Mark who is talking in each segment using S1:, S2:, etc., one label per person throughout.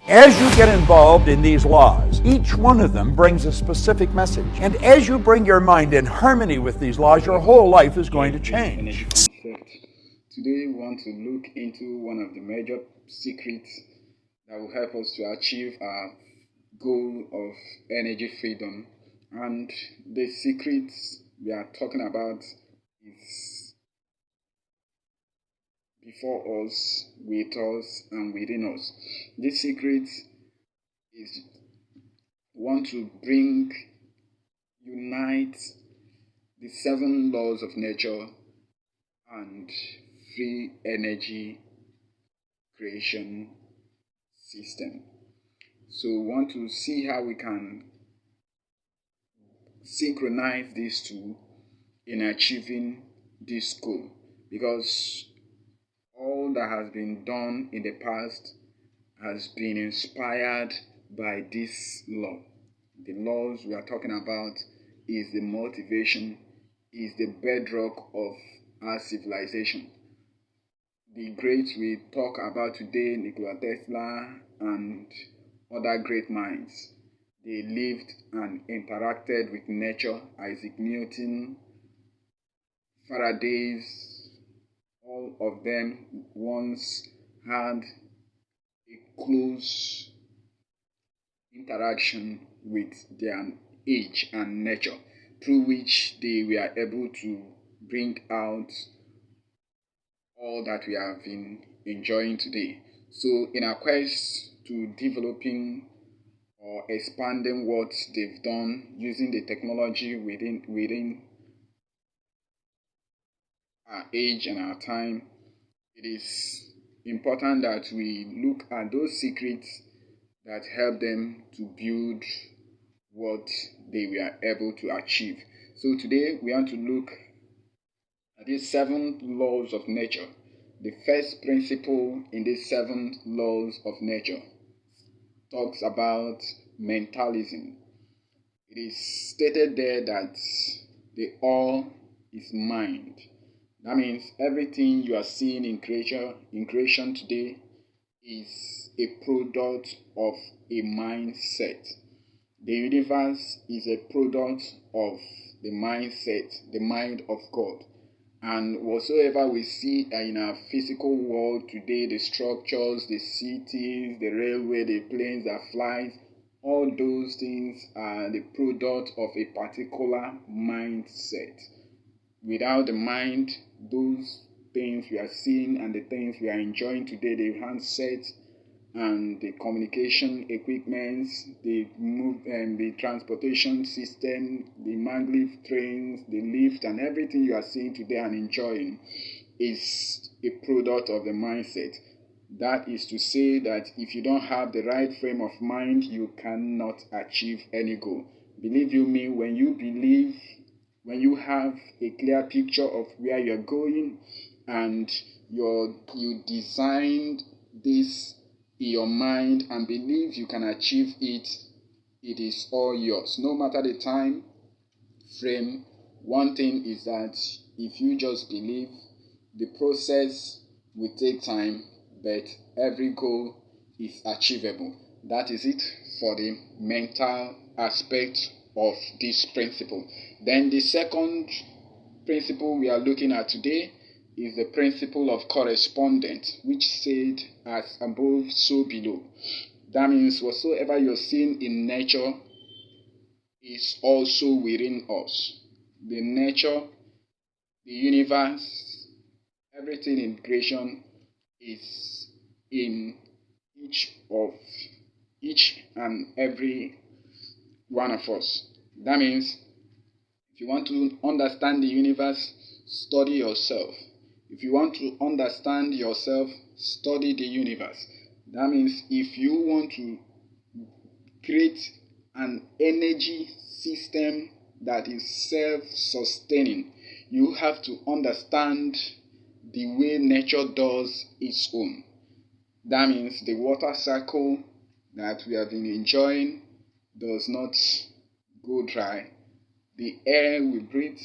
S1: As you get involved in these laws, each one of them brings a specific message. And as you bring your mind in harmony with these laws, your whole life is going to change.
S2: Today we want to look into one of the major secrets that will help us to achieve our goal of energy freedom. And the secrets we are talking about is before us, with us, and within us. This secret is want to unite the 7 laws of nature and free energy creation system. So we want to see how we can synchronize these two in achieving this goal, because all that has been done in the past has been inspired by this law. The laws we are talking about is the motivation, is the bedrock of our civilization. The greats we talk about today, Nikola Tesla and other great minds, they lived and interacted with nature. Isaac Newton, Faraday's, all of them once had a close interaction with their age and nature, through which they were able to bring out all that we have been enjoying today. So in our quest to developing or expanding what they've done using the technology within our age and our time, it is important that we look at those secrets that help them to build what they were able to achieve. So today we want to look at these 7 laws of nature. The first principle in these 7 laws of nature talks about mentalism. It is stated there that the all is mind. That means everything you are seeing in creation today is a product of a mindset. The universe is a product of the mindset, the mind of God. And whatsoever we see in our physical world today, the structures, the cities, the railway, the planes that flies, all those things are the product of a particular mindset. Without the mind, those things we are seeing and the things we are enjoying today, the handsets and the communication equipments, the transportation system, the maglev trains, the lift, and everything you are seeing today and enjoying is a product of the mindset. That is to say that if you don't have the right frame of mind, you cannot achieve any goal. Believe you me, when you have a clear picture of where you're going and you designed this in your mind and believe you can achieve it, it is all yours. No matter the time frame, one thing is that if you just believe, the process will take time, but every goal is achievable. That is it for the mental aspect of this principle. Then the second principle we are looking at today is the principle of correspondence, which said, as above, so below. That means whatsoever you're seeing in nature is also within us. The nature, the universe, everything in creation is in each and every one of us. That means if you want to understand the universe, study yourself. If you want to understand yourself, study the universe. That means if you want to create an energy system that is self-sustaining, you have to understand the way nature does its own. That means the water cycle that we have been enjoying does not go dry. The air we breathe,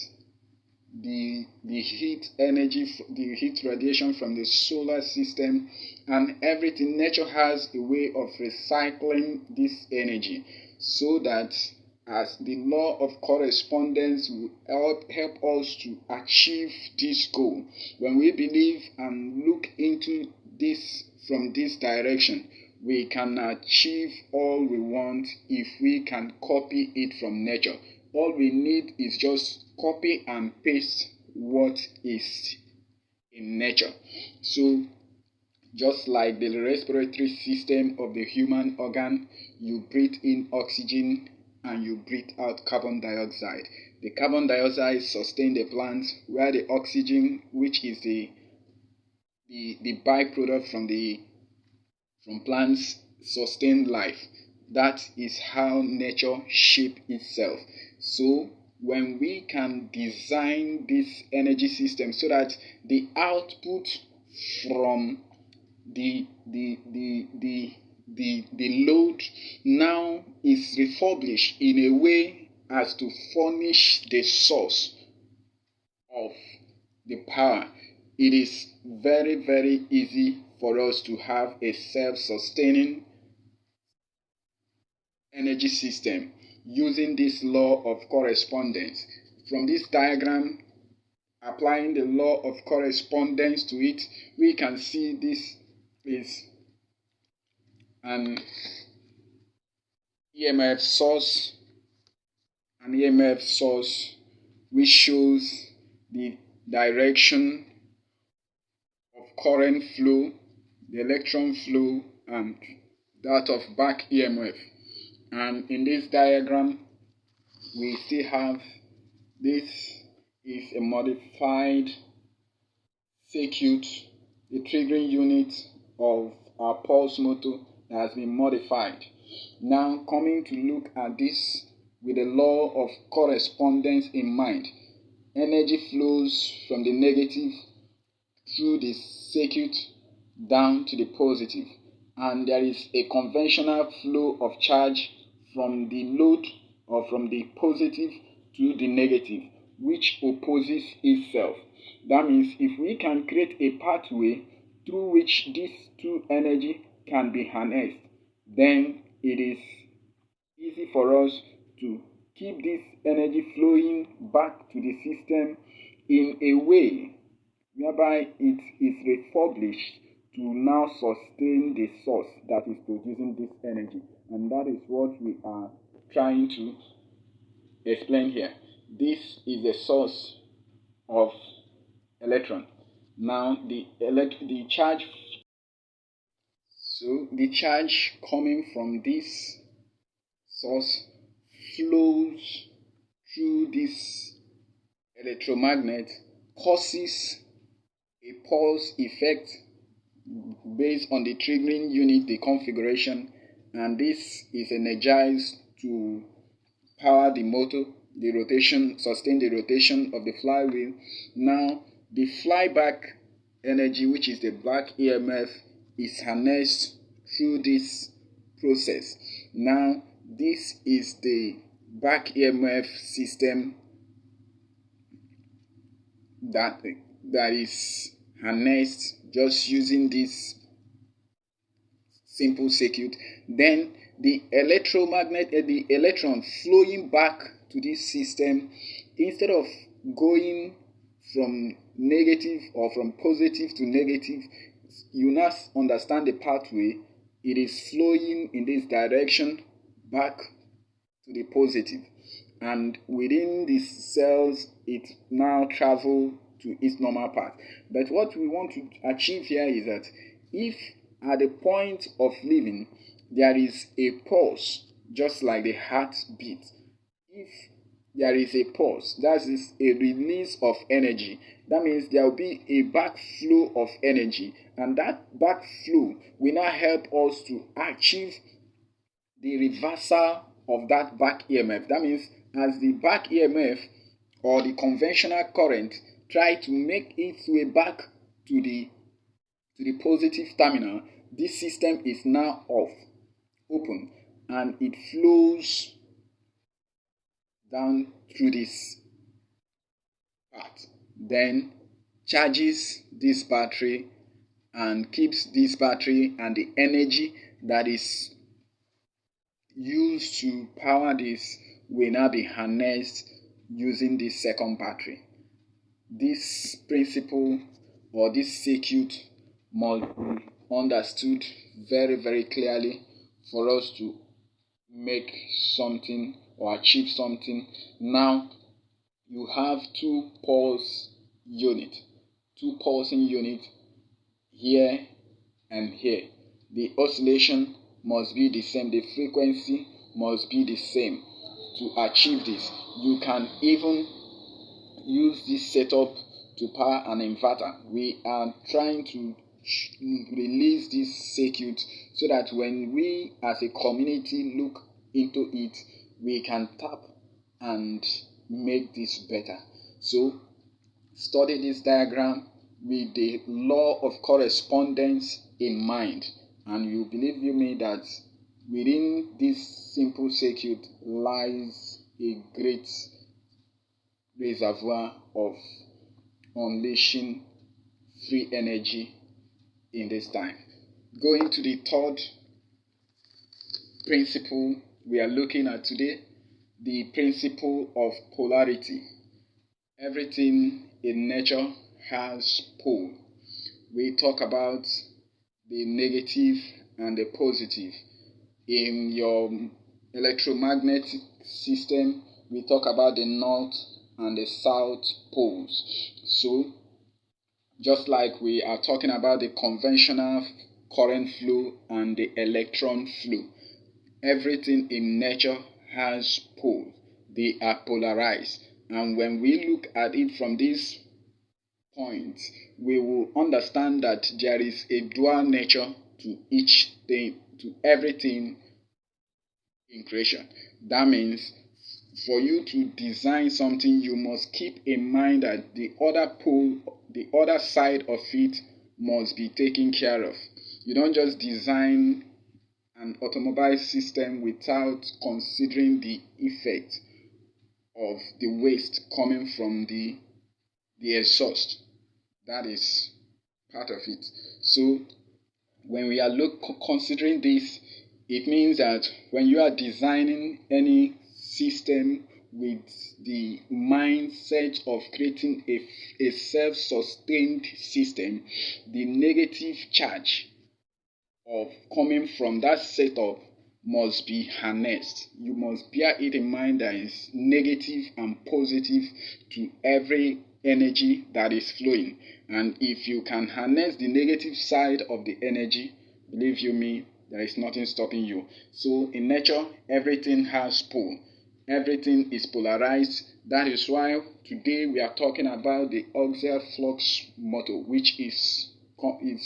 S2: the heat energy, the heat radiation from the solar system and everything. Nature has a way of recycling this energy, so that as the law of correspondence will help us to achieve this goal. When we believe and look into this from this direction, we can achieve all we want if we can copy it from nature. All we need is just copy and paste what is in nature. So just like the respiratory system of the human organ, you breathe in oxygen and you breathe out carbon dioxide. The carbon dioxide sustains the plants, where the oxygen, which is the byproduct from plants, sustain life. That is how nature shapes itself. So when we can design this energy system so that the output from the load now is refurbished in a way as to furnish the source of the power, it is very, very easy for us to have a self-sustaining energy system using this law of correspondence. From this diagram, applying the law of correspondence to it, we can see this is an EMF source, which shows the direction of current flow, the electron flow, and that of back EMF. And in this diagram, we still have this is a modified circuit, the triggering unit of our pulse motor that has been modified. Now coming to look at this with the law of correspondence in mind, energy flows from the negative through the circuit down to the positive, and there is a conventional flow of charge from the load or from the positive to the negative, which opposes itself. That means if we can create a pathway through which these two energy can be harnessed, then it is easy for us to keep this energy flowing back to the system in a way whereby it is refurbished to now sustain the source that is producing this energy. And that is what we are trying to explain here. This is the source of electron. Now the charge, so the charge coming from this source flows through this electromagnet, causes a pulse effect based on the triggering unit, the configuration, and this is energized to power the motor, the rotation, sustain the rotation of the flywheel. Now the flyback energy, which is the back EMF, is harnessed through this process. Now this is the back EMF system that is harnessed just using this simple circuit. Then the the electron flowing back to this system, instead of going from negative or from positive to negative, you now understand the pathway. It is flowing in this direction back to the positive, and within these cells it now travels to its normal path. But what we want to achieve here is that if at the point of living there is a pulse, just like the heartbeat, if there is a pulse, that is a release of energy, that means there will be a backflow of energy, and that backflow will now help us to achieve the reversal of that back EMF. That means as the back EMF or the conventional current try to make its way back to the positive terminal, this system is now open, and it flows down through this part, then charges this battery and keeps this battery, and the energy that is used to power this will now be harnessed using this second battery. This principle or this circuit must be understood very, very clearly for us to make something or achieve something. Now you have two pulsing unit here and here. The oscillation must be the same, the frequency must be the same to achieve this. You can even use this setup to power an inverter. We are trying to release this circuit so that when we as a community look into it, we can tap and make this better. So study this diagram with the law of correspondence in mind, and you believe you me that within this simple circuit lies a great reservoir of unleashing free energy in this time. Going to the third principle we are looking at today, the principle of polarity. Everything in nature has pole. We talk about the negative and the positive. In your electromagnetic system, we talk about the north and the south poles. So, just like we are talking about the conventional current flow and the electron flow, everything in nature has poles. They are polarized. And when we look at it from this point, we will understand that there is a dual nature to each thing, to everything in creation. That means for you to design something, you must keep in mind that the other pole, the other side of it must be taken care of. You don't just design an automobile system without considering the effect of the waste coming from the exhaust. That is part of it. So when we are considering this, it means that when you are designing any system with the mindset of creating a self-sustained system, the negative charge of coming from that setup must be harnessed. You must bear it in mind that is negative and positive to every energy that is flowing. And if you can harness the negative side of the energy, believe you me, there is nothing stopping you. So in nature, everything has pole. Everything is polarized. That is why today we are talking about the axial flux motor, which is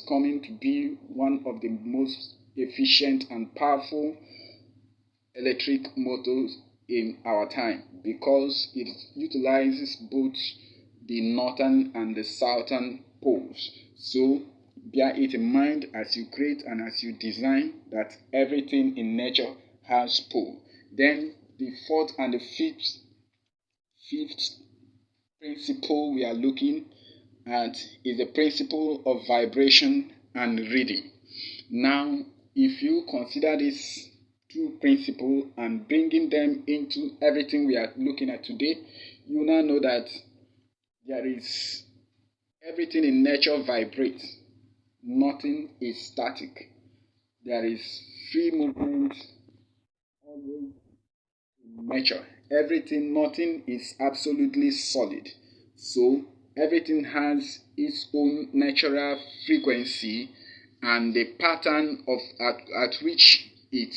S2: coming to be one of the most efficient and powerful electric motors in our time, because it utilizes both the northern and the southern poles. So bear it in mind as you create and as you design that everything in nature has pole. Then the fourth and the fifth principle we are looking at is the principle of vibration and rhythm. Now, if you consider these two principles and bringing them into everything we are looking at today, you now know that there is everything in nature vibrates. Nothing is static. There is free movement always in nature. Everything, nothing is absolutely solid. So everything has its own natural frequency and the pattern of at which it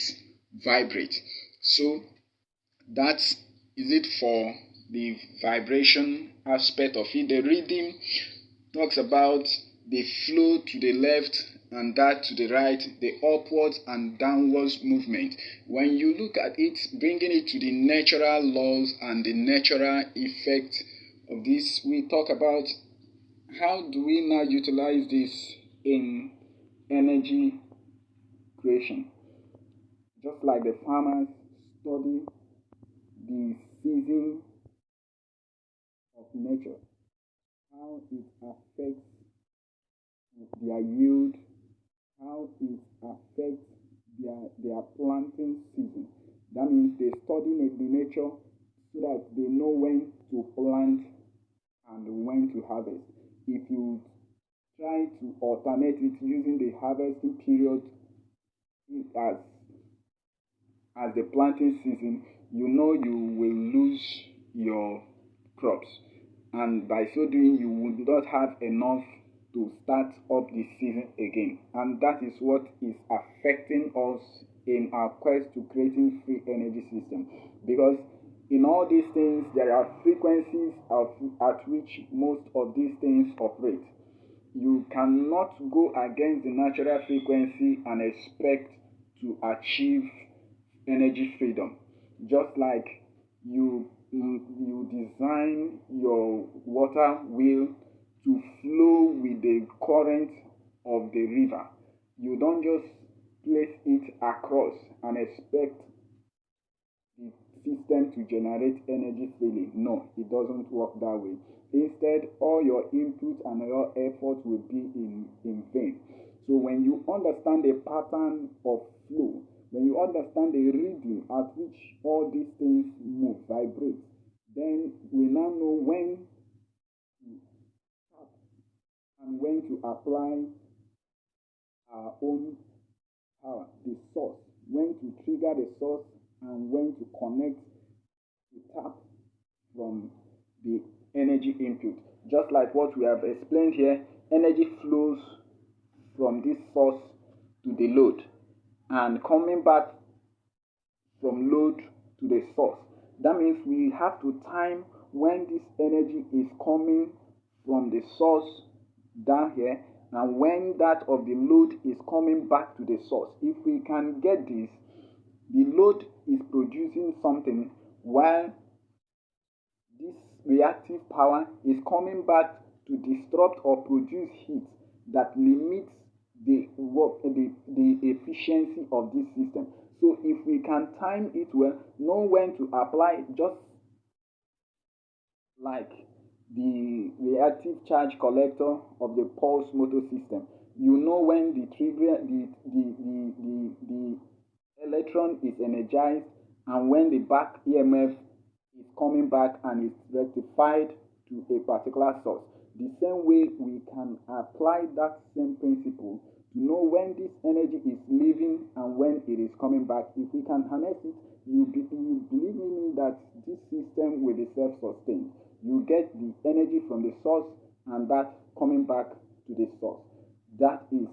S2: vibrates. So that is it for the vibration aspect of it. The rhythm talks about the flow to the left and that to the right, the upwards and downwards movement. When you look at it, bringing it to the natural laws and the natural effect of this, we talk about how do we now utilize this in energy creation. Just like the farmers study the season of nature, how it affects their yield, how it affects their planting season. That means they study the nature so that they know when to plant and when to harvest. If you try to alternate it using the harvesting period as the planting season, you know you will lose your crops, and by so doing you would not have enough to start up the season again. And that is what is affecting us in our quest to creating free energy system, because in all these things there are frequencies at which most of these things operate. You cannot go against the natural frequency and expect to achieve energy freedom. Just like you design your water wheel to flow with the current of the river. You don't just place it across and expect the system to generate energy freely. No, it doesn't work that way. Instead, all your input and your effort will be in vain. So when you understand the pattern of flow, when you understand the rhythm at which all these things move, vibrate, then we now know when to start and when to apply our own power, the source, when to trigger the source and when to connect the tap from the energy input. Just like what we have explained here, energy flows from this source to the load and coming back from load to the source. That means we have to time when this energy is coming from the source down here and when that of the load is coming back to the source. If we can get this, the load is producing something while this reactive power is coming back to disrupt or produce heat that limits the efficiency of this system. So if we can time it well, know when to apply, just like the reactive charge collector of the pulse motor system. You know when the trigger, the electron is energized and when the back EMF is coming back and is rectified to a particular source. The same way we can apply that same principle to know when this energy is leaving and when it is coming back. If we can harness it, you believe me that this system will be self-sustained. You get the energy from the source and that coming back to the source. That is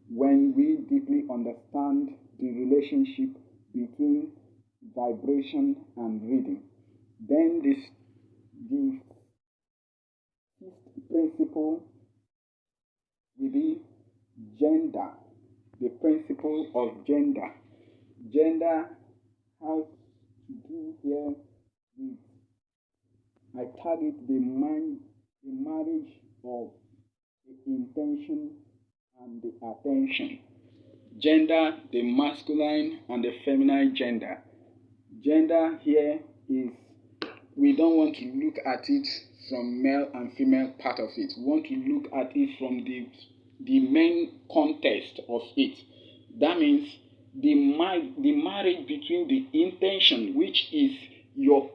S2: when we deeply understand the relationship between vibration and rhythm. Then the fifth principle will be gender. The principle of gender. Gender has to do here with, I target the marriage of the intention and the attention. Gender, the masculine and the feminine gender. Gender here is, we don't want to look at it from male and female part of it. We want to look at it from the main context of it. That means the marriage between the intention, which is your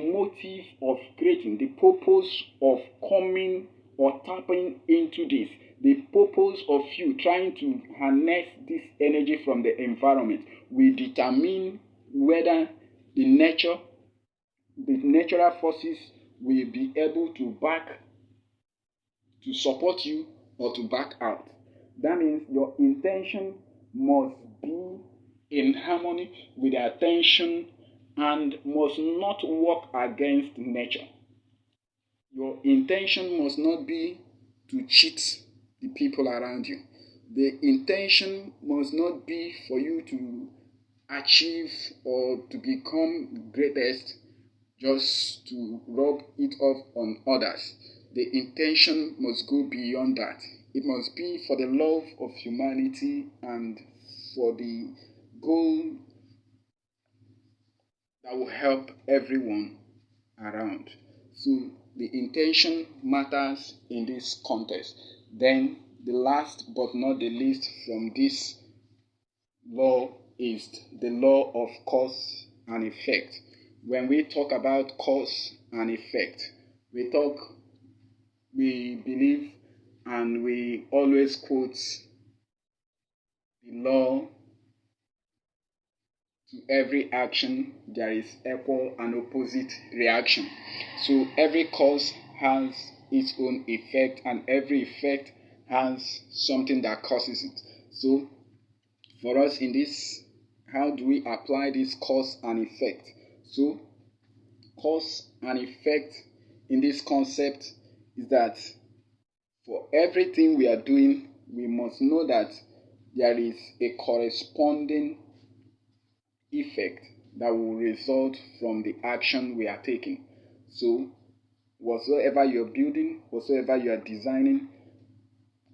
S2: motive of creating, the purpose of coming or tapping into this, the purpose of you trying to harness this energy from the environment will determine whether the natural forces will be able to support you or to back out. That means your intention must be in harmony with the attention and must not work against nature. Your intention must not be to cheat the people around you. The intention must not be for you to achieve or to become greatest just to rub it off on others. The intention must go beyond that. It must be for the love of humanity and for the goal that will help everyone around. So the intention matters in this context. Then the last but not the least from this law is the law of cause and effect. When we talk about cause and effect, we believe, and we always quote the law: to every action there is equal and opposite reaction. So every cause has its own effect, and every effect has something that causes it. So for us in this, how do we apply this cause and effect? So cause and effect in this concept is that for everything we are doing, we must know that there is a corresponding effect that will result from the action we are taking. So whatsoever you're building, whatsoever you are designing,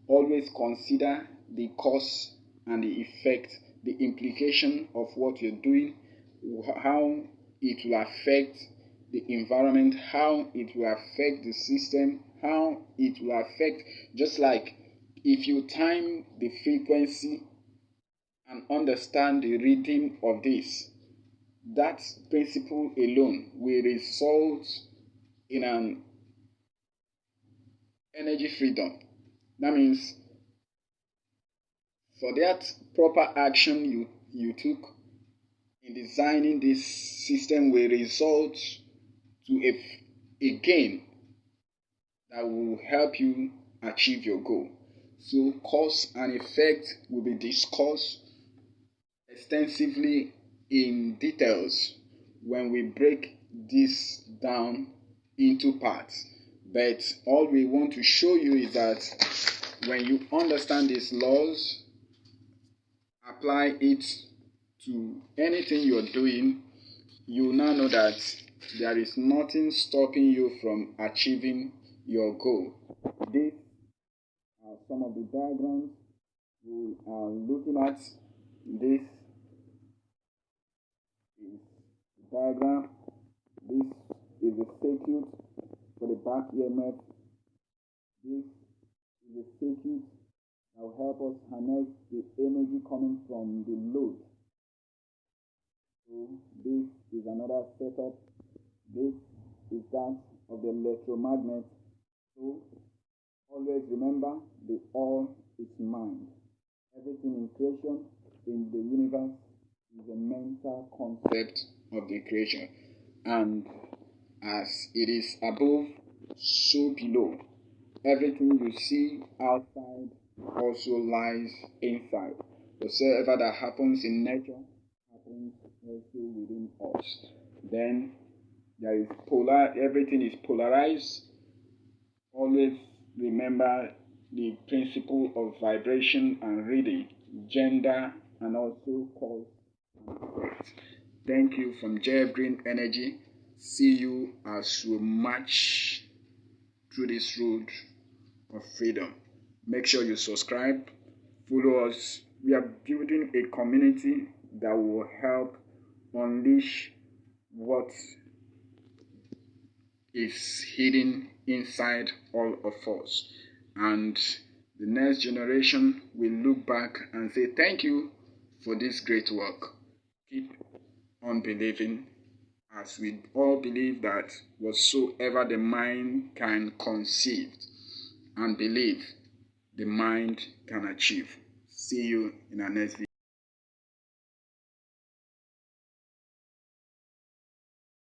S2: always consider the cause and the effect, the implication of what you're doing, how it will affect the environment, how it will affect the system, how it will affect, just like if you time the frequency and understand the rhythm of this, that principle alone will result in an energy freedom. That means for that proper action you took in designing this system will result to a gain that will help you achieve your goal. So cause and effect will be discussed extensively in details when we break this down into parts. But all we want to show you is that when you understand these laws, apply it to anything you're doing, you now know that there is nothing stopping you from achieving your goal. These are some of the diagrams we are looking at. This is the diagram. This is the circuit for the back EMF. This is the circuit that will help us harness the energy coming from the load. So this is another setup. This is that of the electromagnet. So always remember, the all is mind. Everything in creation, in the universe, is a mental concept of the creation. And as it is above, so below. Everything you see outside also lies inside. Whatsoever that happens in nature happens also within us. Then there is everything is polarized. Always remember the principle of vibration and reading, gender, and also cause and effect. Thank you from JF Green Energy. See you as we march through this road of freedom. Make sure you subscribe, follow us. We are building a community that will help unleash what is hidden inside all of us. And the next generation will look back and say, thank you for this great work. Keep on believing, as we all believe that whatsoever the mind can conceive and believe, the mind can achieve. See you in our next video.